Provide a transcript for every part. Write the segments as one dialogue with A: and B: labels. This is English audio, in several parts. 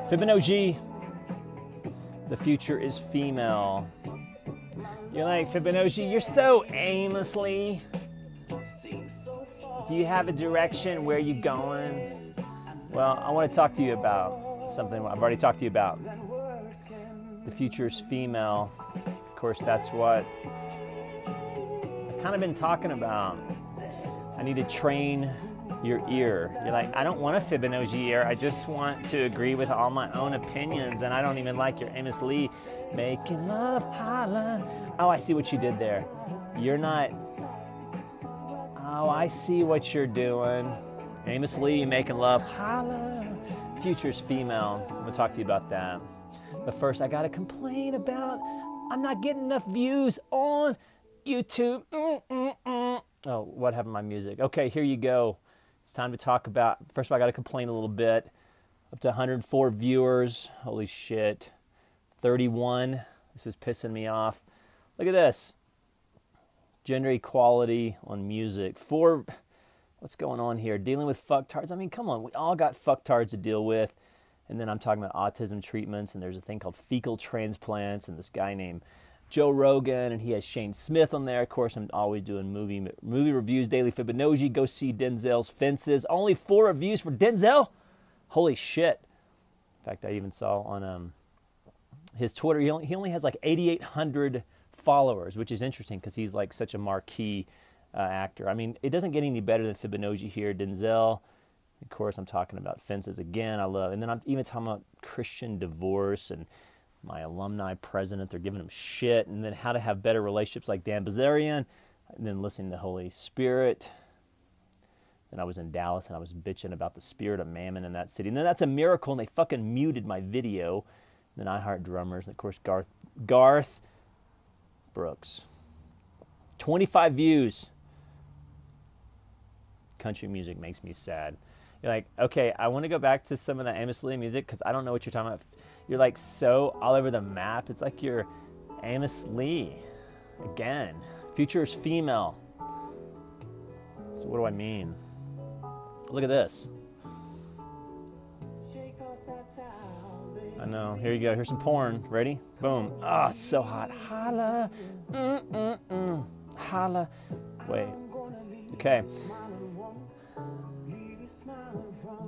A: Fibonacci, the future is female. You're like, Fibonacci, you're so aimlessly. Do you have a direction? Where are you going? Well, I want to talk to you about something I've already talked to you about. The future is female. Of course, that's what I've kind of been talking about. I need to train your ear. You're like, I don't want a Fibonacci ear. I just want to agree with all my own opinions, and I don't even like your Amos Lee making love holla. Oh, I see what you did there. You're not. Oh, I see what you're doing. Amos Lee making love holla. Future's female. I'm gonna talk to you about that. But first, I gotta complain about I'm not getting enough views on YouTube. Oh, what happened to my music? Okay, here you go. It's time to talk about, first of all, I got to complain a little bit. Up to 104 viewers. Holy shit. 31. This is pissing me off. Look at this. Gender equality on music. What's going on here? Dealing with fucktards. I mean, come on. We all got fucktards to deal with. And then I'm talking about autism treatments, and there's a thing called fecal transplants, and this guy named Joe Rogan, and he has Shane Smith on there. Of course, I'm always doing movie reviews, Daily Fibonacci. Go see Denzel's Fences. Only 4 reviews for Denzel? Holy shit. In fact, I even saw on his Twitter, he only has like 8,800 followers, which is interesting because he's like such a marquee actor. I mean, it doesn't get any better than Fibonacci here. Denzel, of course, I'm talking about Fences again. I love, and then I'm even talking about Christian divorce and my alumni president, they're giving him shit, and then how to have better relationships like Dan Bilzerian, and then listening to the Holy Spirit. Then I was in Dallas, and I was bitching about the spirit of mammon in that city. And then that's a miracle, and they fucking muted my video. And then I Heart Drummers, and of course Garth Brooks. 25 views. Country music makes me sad. You're like, okay, I want to go back to some of that Amos Lee music because I don't know what you're talking about. You're like so all over the map. It's like you're Amos Lee. Again, future is female. So what do I mean? Look at this. I know. Here you go. Here's some porn. Ready? Boom. Ah, oh, it's so hot. Holla. Holla. Wait. Okay.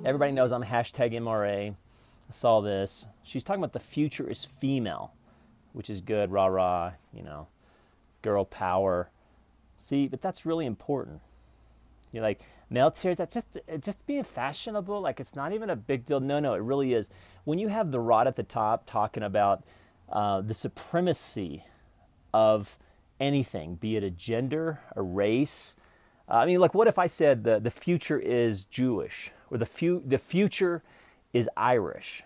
A: Everybody knows I'm hashtag MRA. I saw this. She's talking about the future is female, which is good, rah rah, you know, girl power. See, but that's really important. You're like, male tears, that's just being fashionable, like it's not even a big deal. No, it really is. When you have the rod at the top talking about the supremacy of anything, be it a gender, a race. I mean, like, what if I said the future is Jewish, or the future is Irish,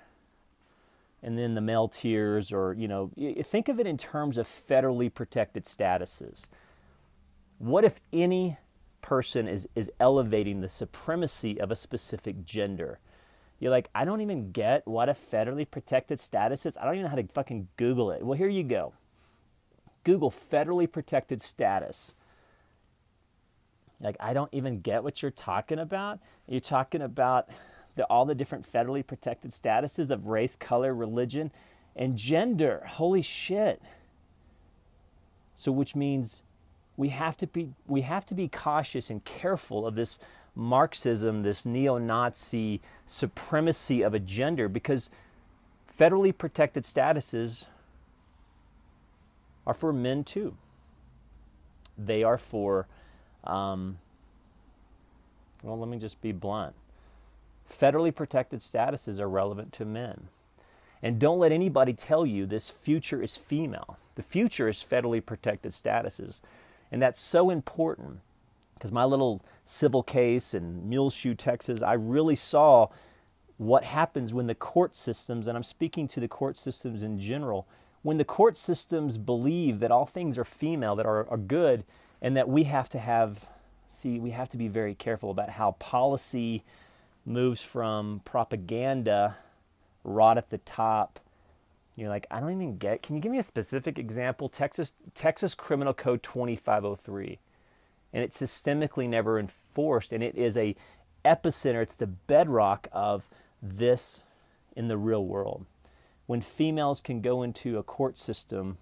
A: and then the male tiers, or, you know, think of it in terms of federally protected statuses. What if any person is elevating the supremacy of a specific gender? You're like, I don't even get what a federally protected status is. I don't even know how to fucking Google it. Well, here you go. Google federally protected status. Like, I don't even get what you're talking about. You're talking about all the different federally protected statuses of race, color, religion, and gender. Holy shit. So which means we have to be cautious and careful of this Marxism, this neo-Nazi supremacy of a gender, because federally protected statuses are for men too. They are for, well, let me just be blunt. Federally protected statuses are relevant to men. And don't let anybody tell you this future is female. The future is federally protected statuses. And that's so important, because my little civil case in Muleshoe, Texas, I really saw what happens when the court systems, and I'm speaking to the court systems in general, when the court systems believe that all things are female, that are good, and that we have to be very careful about how policy moves from propaganda right at the top. You're like, I don't even get, can you give me a specific example? Texas Criminal Code 2503. And it's systemically never enforced, and it is a epicenter, it's the bedrock of this in the real world. When females can go into a court system,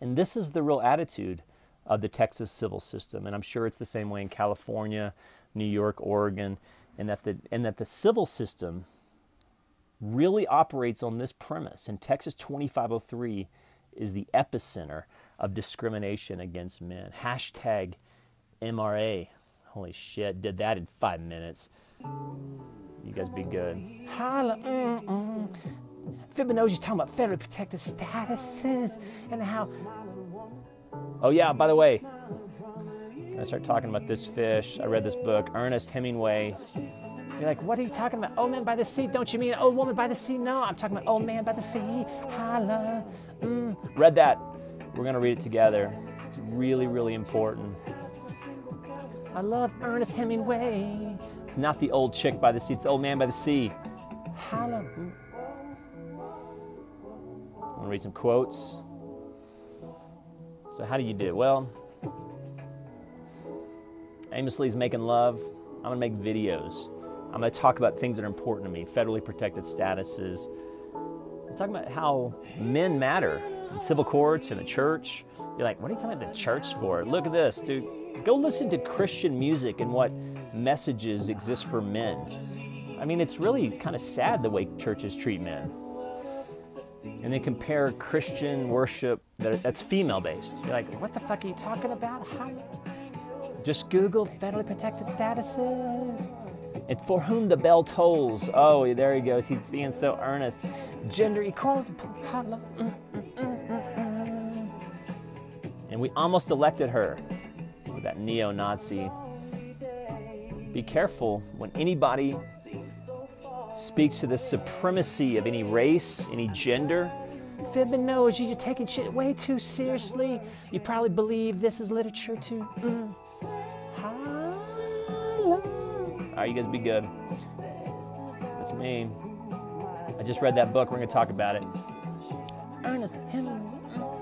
A: and this is the real attitude of the Texas civil system, and I'm sure it's the same way in California, New York, Oregon, and that the civil system really operates on this premise. And Texas 2503 is the epicenter of discrimination against men. Hashtag MRA. Holy shit, did that in 5 minutes. You guys be good. Holla, Fibonacci's talking about federally protected statuses and how... Oh yeah, by the way, can I start talking about this fish? I read this book, Ernest Hemingway. You're like, what are you talking about? Old Man by the Sea? Don't you mean Old Woman by the Sea? No, I'm talking about Old Man by the Sea. Holla. Read that. We're going to read it together. It's really, really important. I love Ernest Hemingway. It's not the old chick by the sea. It's the old man by the sea. Holla. I want to read some quotes. So how do you do? Well, Amos Lee's making love. I'm going to make videos. I'm going to talk about things that are important to me, federally protected statuses. I'm talking about how men matter in civil courts, in the church. You're like, what are you talking about the church for? Look at this, dude. Go listen to Christian music and what messages exist for men. I mean, it's really kind of sad the way churches treat men. And they compare Christian worship that's female-based. You're like, what the fuck are you talking about? How? Just Google federally protected statuses. And for whom the bell tolls. Oh, there he goes. He's being so earnest. Gender equality. And we almost elected her with that neo-Nazi. Be careful when anybody speaks to the supremacy of any race, any gender. Fibonacci, you're taking shit way too seriously. You probably believe this is literature too. All right, you guys be good. That's me. I just read that book. We're going to talk about it. Ernest Hemingway.